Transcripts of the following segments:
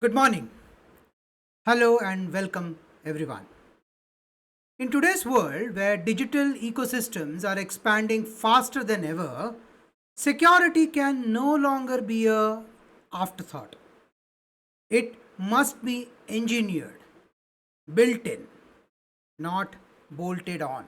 Good morning. Hello and welcome everyone. In today's world where digital ecosystems are expanding faster than ever, security can no longer be a afterthought. It must be engineered, built in, not bolted on.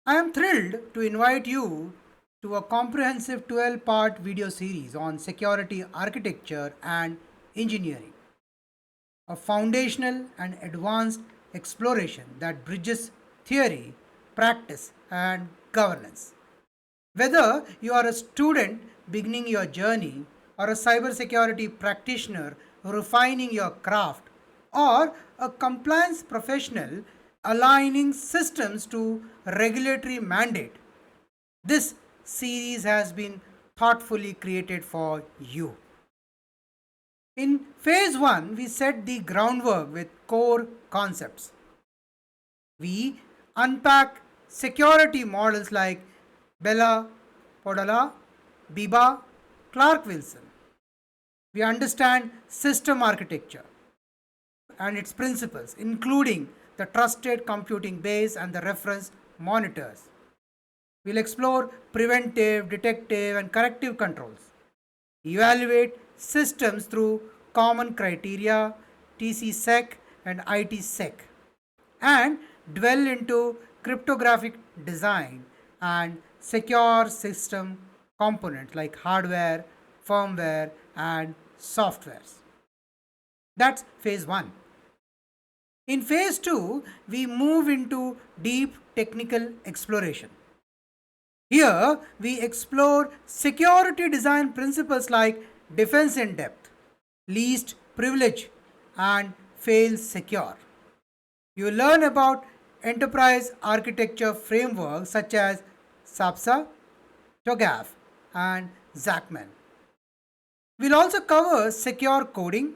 I am thrilled to invite you to a comprehensive 12-part video series on security architecture and engineering, a foundational and advanced exploration that bridges theory, practice, and governance. Whether you are a student beginning your journey, or a cybersecurity practitioner refining your craft, or a compliance professional aligning systems to regulatory mandate, this series has been thoughtfully created for you. In phase 1, we set the groundwork with core concepts. We unpack security models like Bell-LaPadula, Biba, Clark Wilson. We understand system architecture and its principles, including the trusted computing base and the reference monitors. We'll explore preventive, detective, and corrective controls, evaluate systems through common criteria, TCSEC and ITSEC, and dwell into cryptographic design and secure system components like hardware, firmware, and softwares. That's phase 1. In phase 2, we move into deep technical exploration. Here, we explore security design principles like defense in depth, least privilege, and fail secure. You learn about enterprise architecture frameworks such as SABSA, TOGAF, and ZACMAN. We'll also cover secure coding,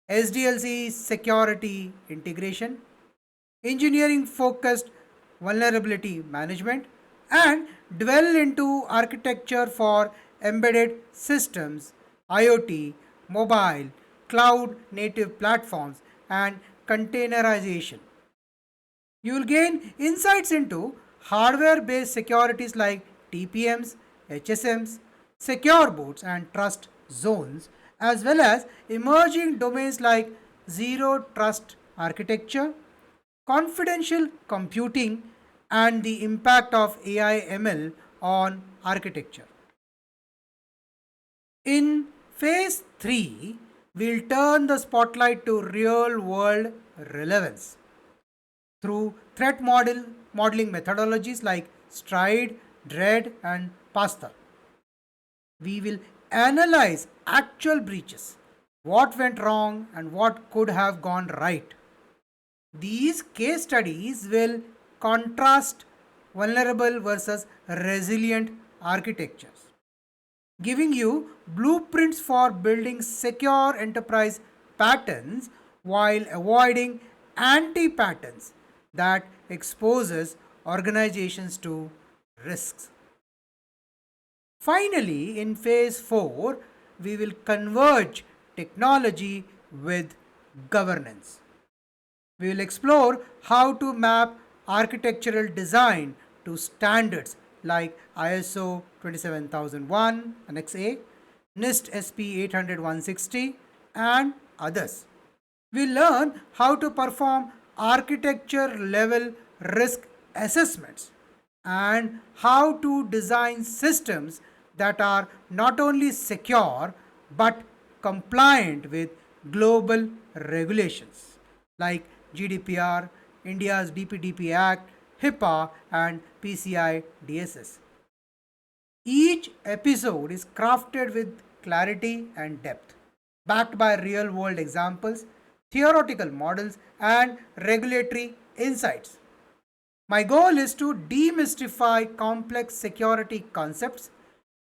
SDLC security integration, engineering focused vulnerability management, and dwell into architecture for embedded systems, IoT, mobile, cloud native platforms, and containerization. You will gain insights into hardware based securities like TPMs, HSMs, secure boots, and trust zones, as well as emerging domains like zero trust architecture, confidential computing, and the impact of AI ML on architecture. In phase 3, we'll turn the spotlight to real world relevance through threat modeling methodologies like STRIDE, DREAD, and PASTA. We will analyze actual breaches, what went wrong, and what could have gone right. These case studies will contrast vulnerable versus resilient architectures, giving you blueprints for building secure enterprise patterns while avoiding anti-patterns that exposes organizations to risks. Finally, in phase 4, we will converge technology with governance. We will explore how to map architectural design to standards like ISO 27001 Annex A, NIST SP 800-160, and others. We learn how to perform architecture level risk assessments and how to design systems that are not only secure but compliant with global regulations like GDPR, India's DPDP Act, HIPAA, and PCI DSS. Each episode is crafted with clarity and depth, backed by real world examples, theoretical models, and regulatory insights. My goal is to demystify complex security concepts,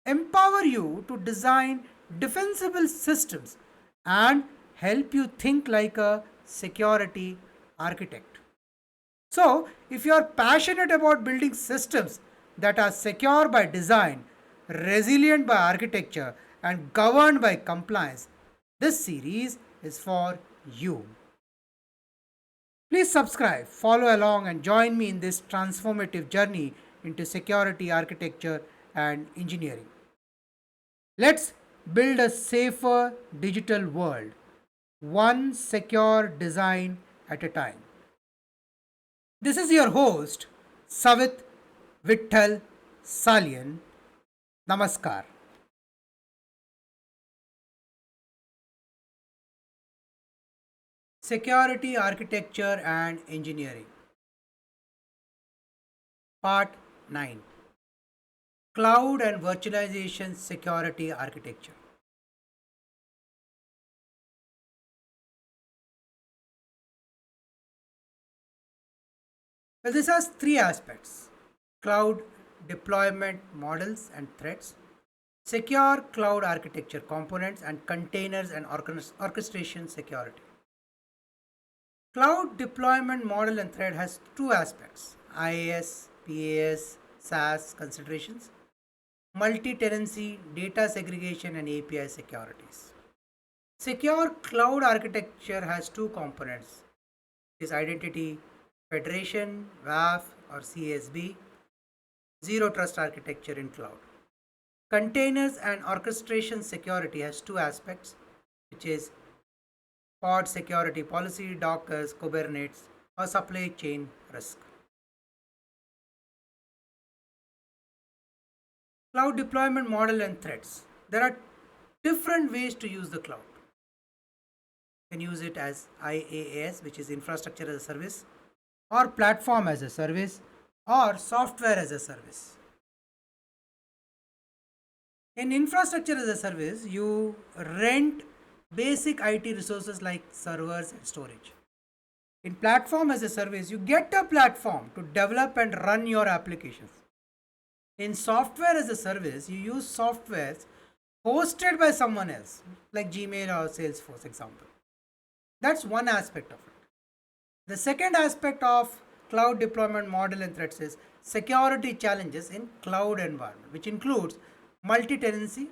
empower you to design defensible systems, and help you think like a security architect. So, if you are passionate about building systems that are secure by design, resilient by architecture, and governed by compliance, this series is for you. Please subscribe, follow along, and join me in this transformative journey into security, architecture, and engineering. Let's build a safer digital world, one secure design at a time. This is your host, Savit Vittal Salian. Namaskar. Security, Architecture, and Engineering. Part 9. Cloud and Virtualization Security Architecture. Well, this has three aspects: cloud deployment models and threats, secure cloud architecture components, and containers and orchestration security. Cloud deployment model and thread has two aspects: IaaS, PaaS, SaaS considerations, multi-tenancy, data segregation, and API securities. Secure cloud architecture has two components: is identity federation, WAF or CISSP, zero trust architecture in cloud. Containers and orchestration security has two aspects, which is pod security policy, Dockers, Kubernetes, or supply chain risk. Cloud deployment model and threats. There are different ways to use the cloud. You can use it as IaaS, which is infrastructure as a service, or platform as a service, or software as a service. In infrastructure as a service, you rent basic IT resources like servers and storage. In platform as a service, you get a platform to develop and run your applications. In software as a service, you use softwares hosted by someone else, like Gmail or Salesforce example. That's one aspect of it. The second aspect of cloud deployment model and threats is security challenges in cloud environment, which includes multi-tenancy,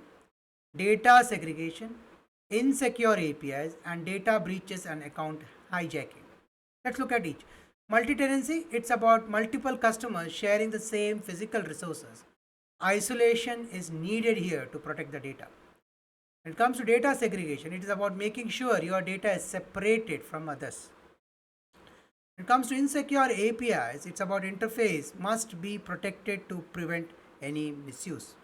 data segregation, insecure APIs, and data breaches and account hijacking. Let's look at each. Multi-tenancy, it's about multiple customers sharing the same physical resources. Isolation is needed here to protect the data. When it comes to data segregation, it is about making sure your data is separated from others. When it comes to insecure APIs, it's about interface must be protected to prevent any misuse.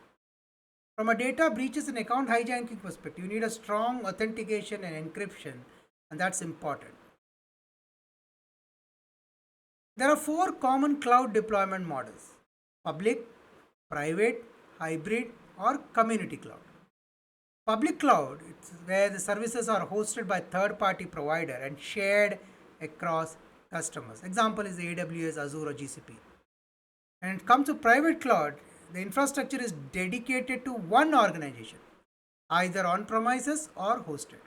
From a data breaches and account hijacking perspective, you need a strong authentication and encryption, and that's important. There are four common cloud deployment models: public, private, hybrid, or community cloud. Public cloud, it's where the services are hosted by third-party provider and shared across customers. Example is AWS, Azure, or GCP. And it comes to private cloud, the infrastructure is dedicated to one organization, either on premises or hosted.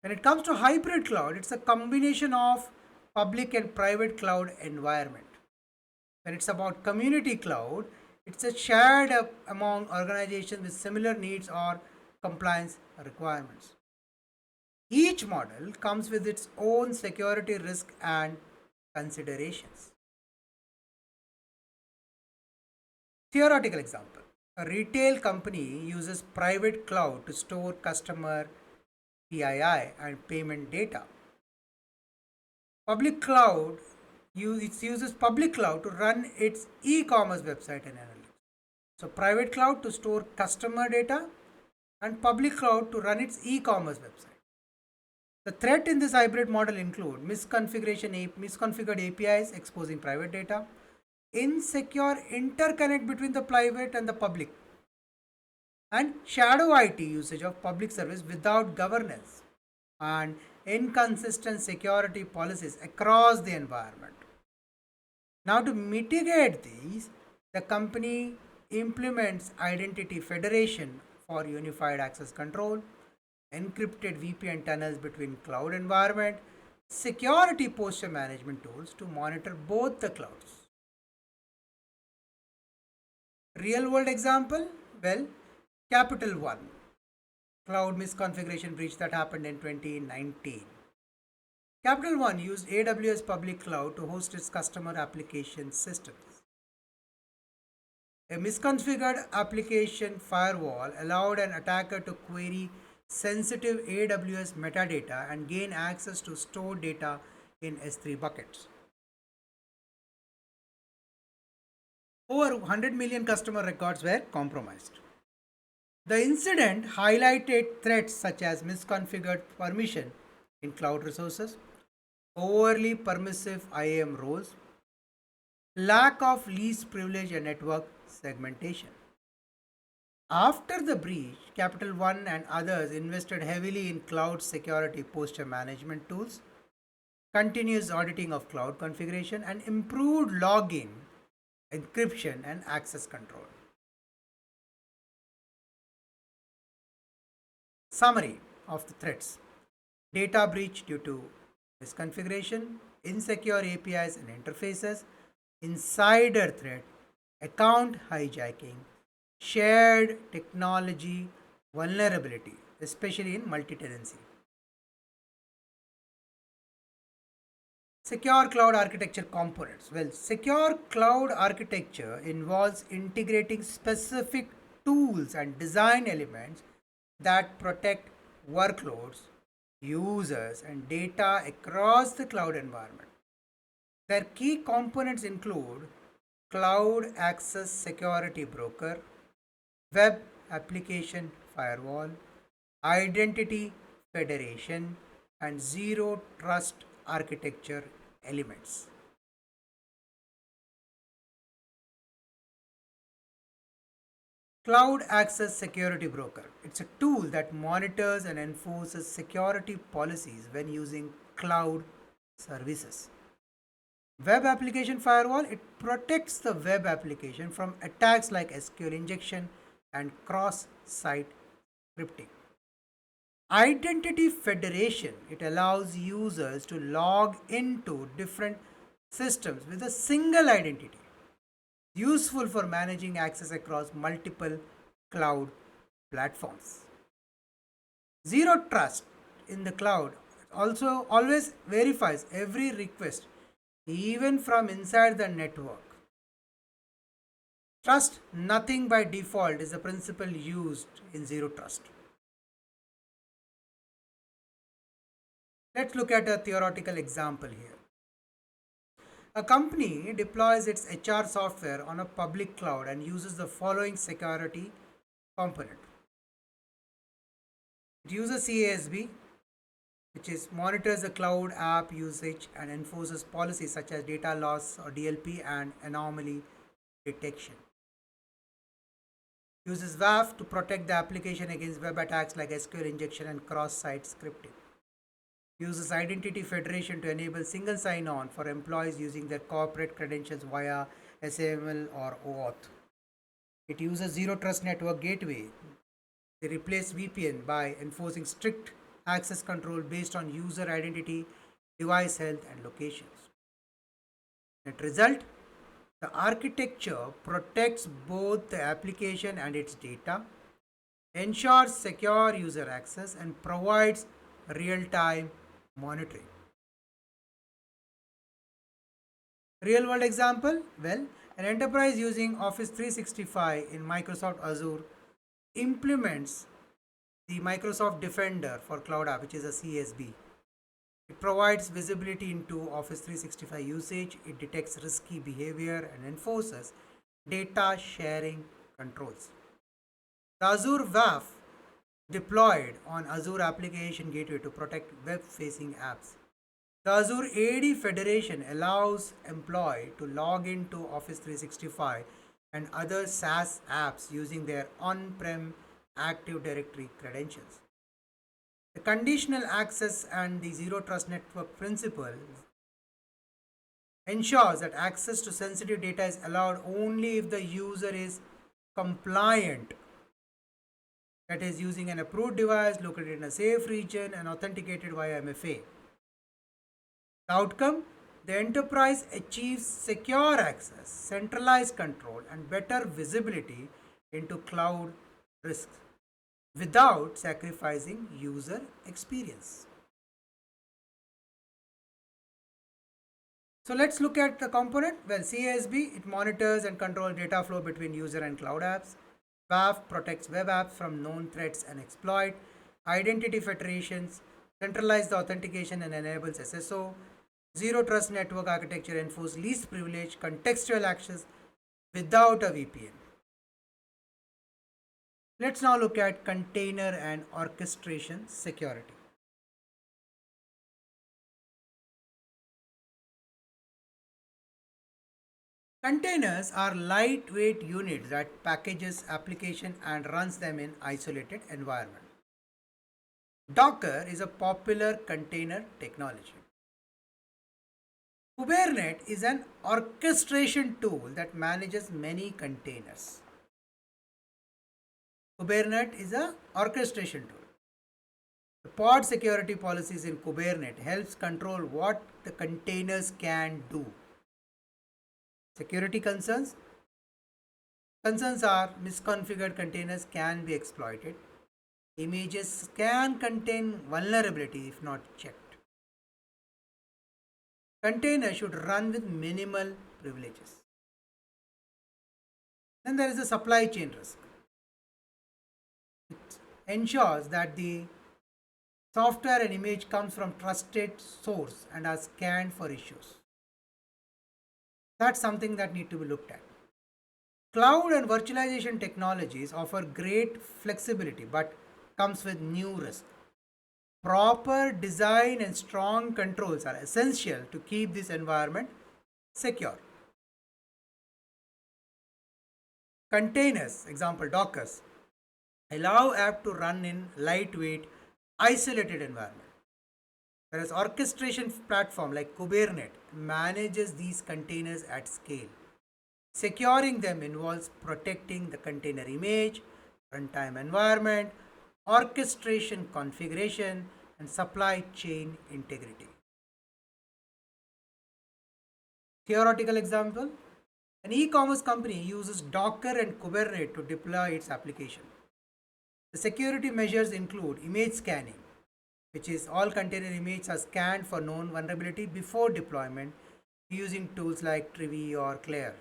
When it comes to hybrid cloud, it's a combination of public and private cloud environment. When it's about community cloud, it's a shared among organizations with similar needs or compliance requirements. Each model comes with its own security risk and considerations. Theoretical example: a retail company uses private cloud to store customer PII and payment data. Public cloud uses public cloud to run its e-commerce website and analytics. So private cloud to store customer data and public cloud to run its e-commerce website. The threat in this hybrid model include misconfigured APIs exposing private data, insecure interconnect between the private and the public, and shadow IT usage of public service without governance, and inconsistent security policies across the environment. Now, to mitigate these, the company implements identity federation for unified access control, encrypted VPN tunnels between cloud environment, security posture management tools to monitor both the clouds. Real world example? Well, Capital One. cloud misconfiguration breach that happened in 2019. Capital One used AWS public cloud to host its customer application systems. A misconfigured application firewall allowed an attacker to query sensitive AWS metadata and gain access to stored data in S3 buckets. Over 100 million customer records were compromised. The incident highlighted threats such as misconfigured permission in cloud resources, overly permissive IAM roles, lack of least privilege and network segmentation. After the breach, Capital One and others invested heavily in cloud security posture management tools, continuous auditing of cloud configuration, and improved login, encryption, and access control. Summary of the threats: data breach due to misconfiguration, insecure APIs and interfaces, insider threat, account hijacking, shared technology vulnerability, especially in multi-tenancy. Secure cloud architecture components. Well, secure cloud architecture involves integrating specific tools and design elements that protect workloads, users, and data across the cloud environment. Their key components include Cloud Access Security Broker, Web Application Firewall, Identity Federation, and Zero Trust architecture elements. Cloud Access Security Broker. It's a tool that monitors and enforces security policies when using cloud services. Web Application Firewall. It protects the web application from attacks like SQL injection and cross-site scripting. Identity Federation. It allows users to log into different systems with a single identity, useful for managing access across multiple cloud platforms. Zero Trust in the cloud also always verifies every request, even from inside the network. Trust nothing by default is the principle used in Zero Trust. Let's look at a theoretical example here. A company deploys its HR software on a public cloud and uses the following security component. It uses CISSP, which is monitors the cloud app usage and enforces policies such as data loss or DLP and anomaly detection. Uses WAF to protect the application against web attacks like SQL injection and cross-site scripting. Uses Identity Federation to enable single sign-on for employees using their corporate credentials via SAML or OAuth. It uses Zero Trust Network Gateway. They replace VPN by enforcing strict access control based on user identity, device health, and locations. Net result: the architecture protects both the application and its data, ensures secure user access, and provides real-time monitoring. Real world example? Well, an enterprise using Office 365 in Microsoft Azure implements the Microsoft Defender for Cloud App, which is a CSB. It provides visibility into Office 365 usage, it detects risky behavior and enforces data sharing controls. The Azure WAF deployed on Azure Application Gateway to protect web-facing apps. The Azure AD Federation allows employee to log into Office 365 and other SaaS apps using their on-prem Active Directory credentials. The conditional access and the Zero Trust Network principle ensures that access to sensitive data is allowed only if the user is compliant, that is, using an approved device located in a safe region and authenticated via MFA. The outcome: the enterprise achieves secure access, centralized control, and better visibility into cloud risks. without sacrificing user experience. So let's look at the component. Well, CISSP, it monitors and controls data flow between user and cloud apps. WAF protects web apps from known threats and exploit. Identity federations centralize the authentication and enables SSO. Zero trust network architecture enforces least privilege contextual access without a VPN. Let's now look at container and orchestration security. Containers are lightweight units that packages application and runs them in isolated environment. Docker is a popular container technology. Kubernetes is an orchestration tool that manages many containers. Kubernetes is an orchestration tool. The pod security policies in Kubernetes helps control what the containers can do. Security concerns. Concerns are misconfigured containers can be exploited. Images can contain vulnerability if not checked. Container should run with minimal privileges. Then there is a supply chain risk. It ensures that the software and image comes from trusted source and are scanned for issues. That's something that need to be looked at. Cloud and virtualization technologies offer great flexibility but comes with new risk. Proper design and strong controls are essential to keep this environment secure. Containers, example Dockers, allow app to run in lightweight, isolated environment. Whereas orchestration platform like Kubernetes manages these containers at scale. Securing them involves protecting the container image, runtime environment, orchestration configuration, and supply chain integrity. Theoretical example, an e-commerce company uses Docker and Kubernetes to deploy its application. The security measures include image scanning, which is all container images are scanned for known vulnerability before deployment using tools like Trivy or Claire.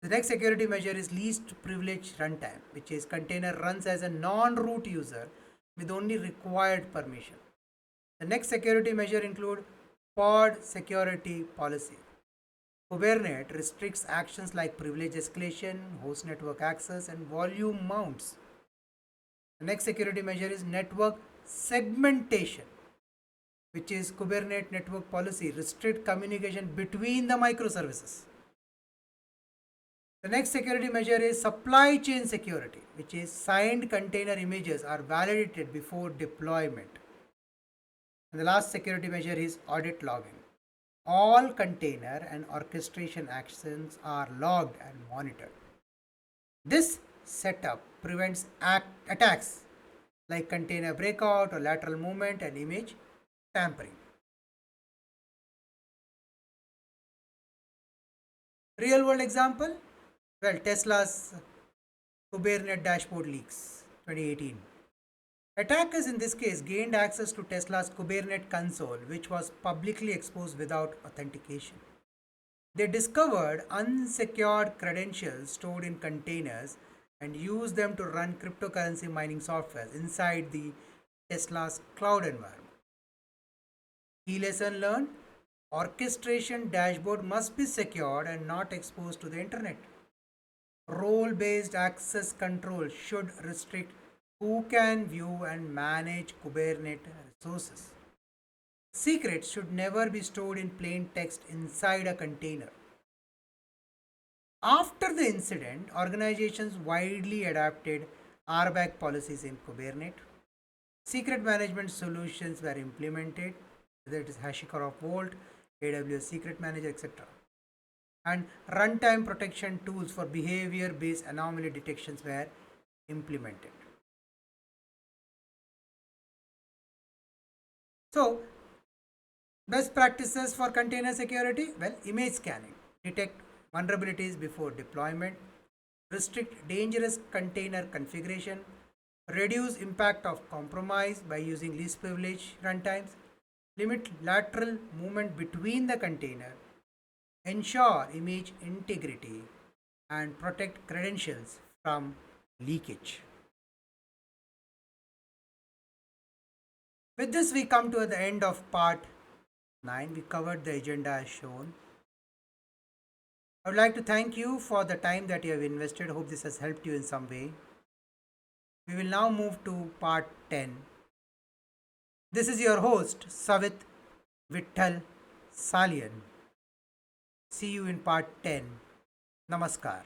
The next security measure is least privilege runtime, which is container runs as a non-root user with only required permission. The next security measure include pod security policy. Kubernetes restricts actions like privilege escalation, host network access, and volume mounts. The next security measure is network segmentation, which is Kubernetes network policy restrict communication between the microservices. The next security measure is supply chain security, which is signed container images are validated before deployment. And the last security measure is audit logging. All container and orchestration actions are logged and monitored. This setup prevents attacks like container breakout or lateral movement and image tampering. Real world example, well, Tesla's Kubernetes dashboard leaks 2018. Attackers in this case gained access to Tesla's Kubernetes console, which was publicly exposed without authentication. They discovered unsecured credentials stored in containers and used them to run cryptocurrency mining software inside the Tesla's cloud environment. Key lesson learned: orchestration dashboard must be secured and not exposed to the internet. Role-based access control should restrict who can view and manage Kubernetes resources. Secrets should never be stored in plain text inside a container. After the incident, organizations widely adapted RBAC policies in Kubernetes. Secret management solutions were implemented, whether it is HashiCorp Vault, AWS Secret Manager, etc. And runtime protection tools for behavior-based anomaly detections were implemented. So, best practices for container security, well, image scanning, detect vulnerabilities before deployment, restrict dangerous container configuration, reduce impact of compromise by using least privilege runtimes, limit lateral movement between the container, ensure image integrity, and protect credentials from leakage. With this, we come to the end of part 9. We covered the agenda as shown. I would like to thank you for the time that you have invested. Hope this has helped you in some way. We will now move to part 10. This is your host, Savit Vittal Salian. See you in part 10. Namaskar.